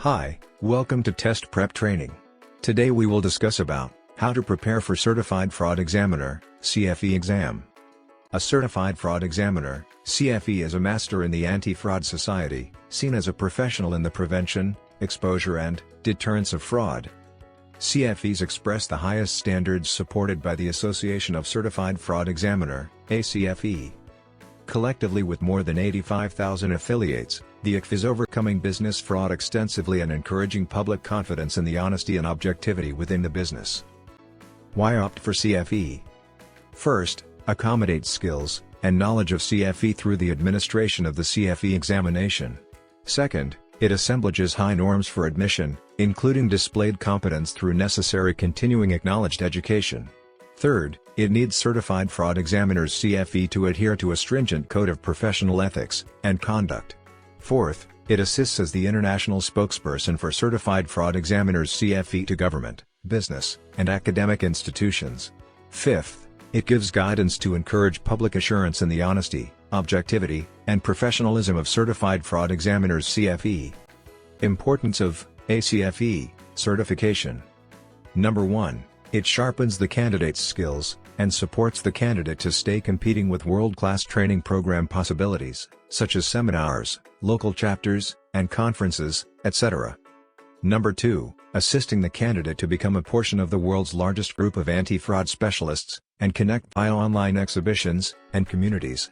Hi, welcome to Test Prep Training. Today we will discuss about how to prepare for Certified Fraud Examiner, CFE exam. A Certified Fraud Examiner, CFE is a master in the Anti-Fraud Society, seen as a professional in the prevention, exposure and deterrence of fraud. CFEs express the highest standards supported by the Association of Certified Fraud Examiner, ACFE. Collectively with more than 85,000 affiliates, the ICF is overcoming business fraud extensively and encouraging public confidence in the honesty and objectivity within the business. Why opt for CFE? First, accommodate skills and knowledge of CFE through the administration of the CFE examination. Second, it assemblages high norms for admission, including displayed competence through necessary continuing acknowledged education. Third, it needs certified fraud examiners CFE to adhere to a stringent code of professional ethics and conduct. Fourth, it assists as the international spokesperson for certified fraud examiners CFE to government, business, and academic institutions. Fifth, it gives guidance to encourage public assurance in the honesty, objectivity, and professionalism of certified fraud examiners CFE. Importance of ACFE certification. Number 1. It sharpens the candidate's skills, and supports the candidate to stay competing with world-class training program possibilities, such as seminars, local chapters, and conferences, etc. Number 2. Assisting the candidate to become a portion of the world's largest group of anti-fraud specialists, and connect via online exhibitions and communities.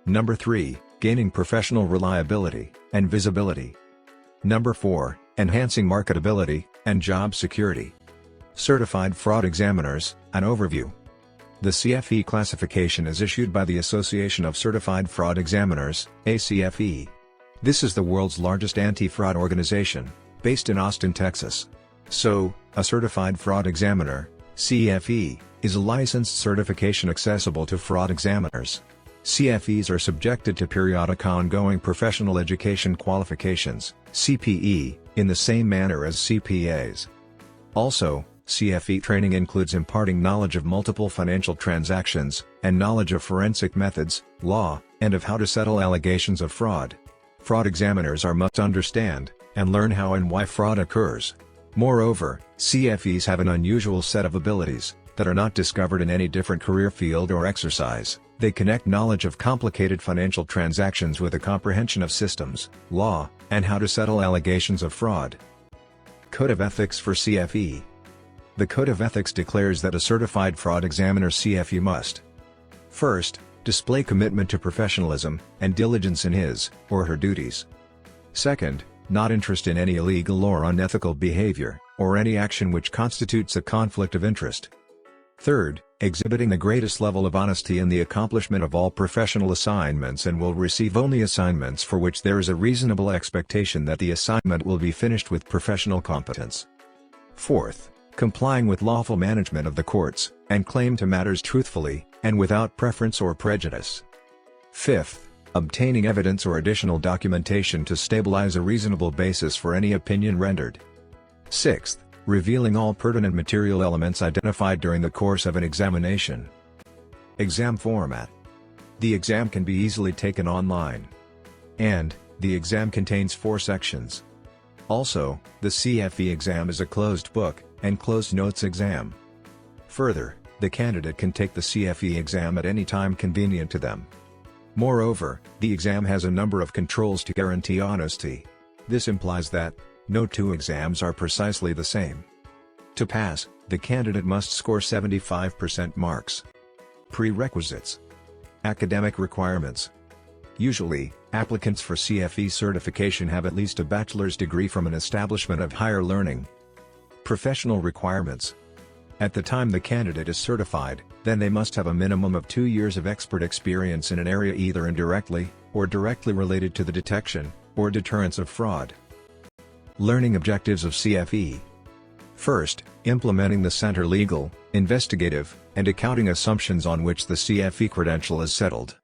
Number 3. Gaining professional reliability and visibility. Number 4. Enhancing marketability and job security. Certified Fraud Examiners, an overview. The CFE classification is issued by the Association of Certified Fraud Examiners, ACFE. This is the world's largest anti-fraud organization, based in Austin, Texas. So, a Certified Fraud Examiner, CFE, is a licensed certification accessible to fraud examiners. CFEs are subjected to periodic ongoing professional education qualifications, CPE, in the same manner as CPAs. Also, CFE training includes imparting knowledge of multiple financial transactions, and knowledge of forensic methods, law, and of how to settle allegations of fraud. Fraud examiners must understand and learn how and why fraud occurs. Moreover, CFEs have an unusual set of abilities that are not discovered in any different career field or exercise. They connect knowledge of complicated financial transactions with a comprehension of systems, law, and how to settle allegations of fraud. Code of Ethics for CFE. The Code of Ethics declares that a certified fraud examiner CFE must: first, display commitment to professionalism and diligence in his or her duties. Second, not interest in any illegal or unethical behavior, or any action which constitutes a conflict of interest. Third, exhibiting the greatest level of honesty in the accomplishment of all professional assignments and will receive only assignments for which there is a reasonable expectation that the assignment will be finished with professional competence. Fourth, complying with lawful management of the courts, and claim to matters truthfully, and without preference or prejudice. Fifth, obtaining evidence or additional documentation to stabilize a reasonable basis for any opinion rendered. Sixth, revealing all pertinent material elements identified during the course of an examination. Exam format. The exam can be easily taken online. And, the exam contains 4 sections. Also, the CFE exam is a closed book and closed notes exam. Further, the candidate can take the CFE exam at any time convenient to them. Moreover, the exam has a number of controls to guarantee honesty. This implies that no 2 exams are precisely the same. To pass, the candidate must score 75% marks. Prerequisites. Academic requirements. Usually, applicants for CFE certification have at least a bachelor's degree from an establishment of higher learning. Professional requirements. At the time the candidate is certified, then they must have a minimum of 2 years of expert experience in an area either indirectly, or directly related to the detection, or deterrence of fraud. Learning objectives of CFE. First, implementing the center legal, investigative, and accounting assumptions on which the CFE credential is settled.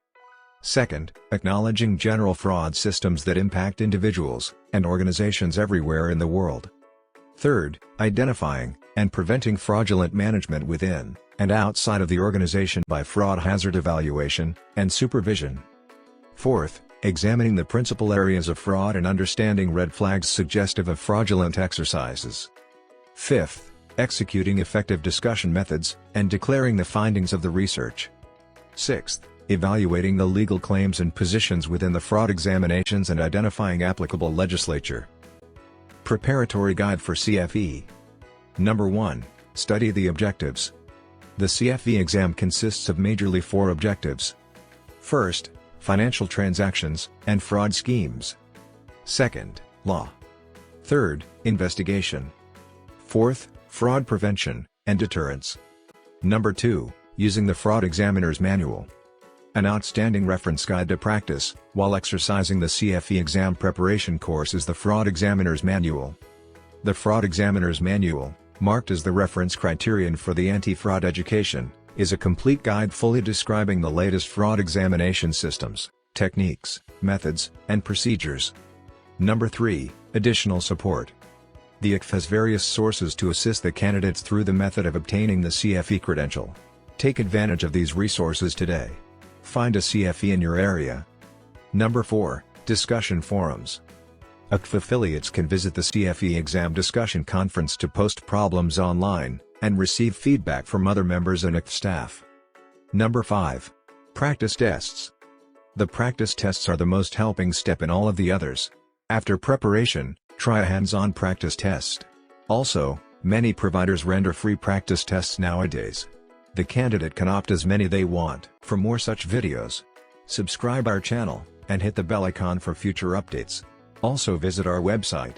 Second, acknowledging general fraud systems that impact individuals and organizations everywhere in the world. Third, identifying and preventing fraudulent management within and outside of the organization by fraud hazard evaluation and supervision. Fourth, examining the principal areas of fraud and understanding red flags suggestive of fraudulent exercises. 5th, executing effective discussion methods, and declaring the findings of the research. 6th, evaluating the legal claims and positions within the fraud examinations and identifying applicable legislature. Preparatory Guide for CFE. Number 1. Study the objectives. The CFE exam consists of majorly 4 objectives. First, financial transactions and fraud schemes. Second, law. Third, investigation. Fourth, fraud prevention and deterrence. Number 2, using the fraud examiner's manual. An outstanding reference guide to practice while exercising the CFE exam preparation course is the Fraud Examiner's Manual. The Fraud Examiner's Manual, marked as the reference criterion for the anti-fraud education, is a complete guide fully describing the latest fraud examination systems, techniques, methods, and procedures. Number 3, additional support. The ICF has various sources to assist the candidates through the method of obtaining the CFE credential. Take advantage of these resources today. Find a CFE in your area. Number 4, discussion forums. ICF affiliates can visit the CFE exam discussion conference to post problems online and receive feedback from other members and ICF staff. Number 5, practice tests. The practice tests are the most helping step in all of the others. After preparation, try a hands-on practice test. Also, many providers render free practice tests nowadays. The candidate can opt as many they want. For more such videos, subscribe our channel, and hit the bell icon for future updates. Also visit our website,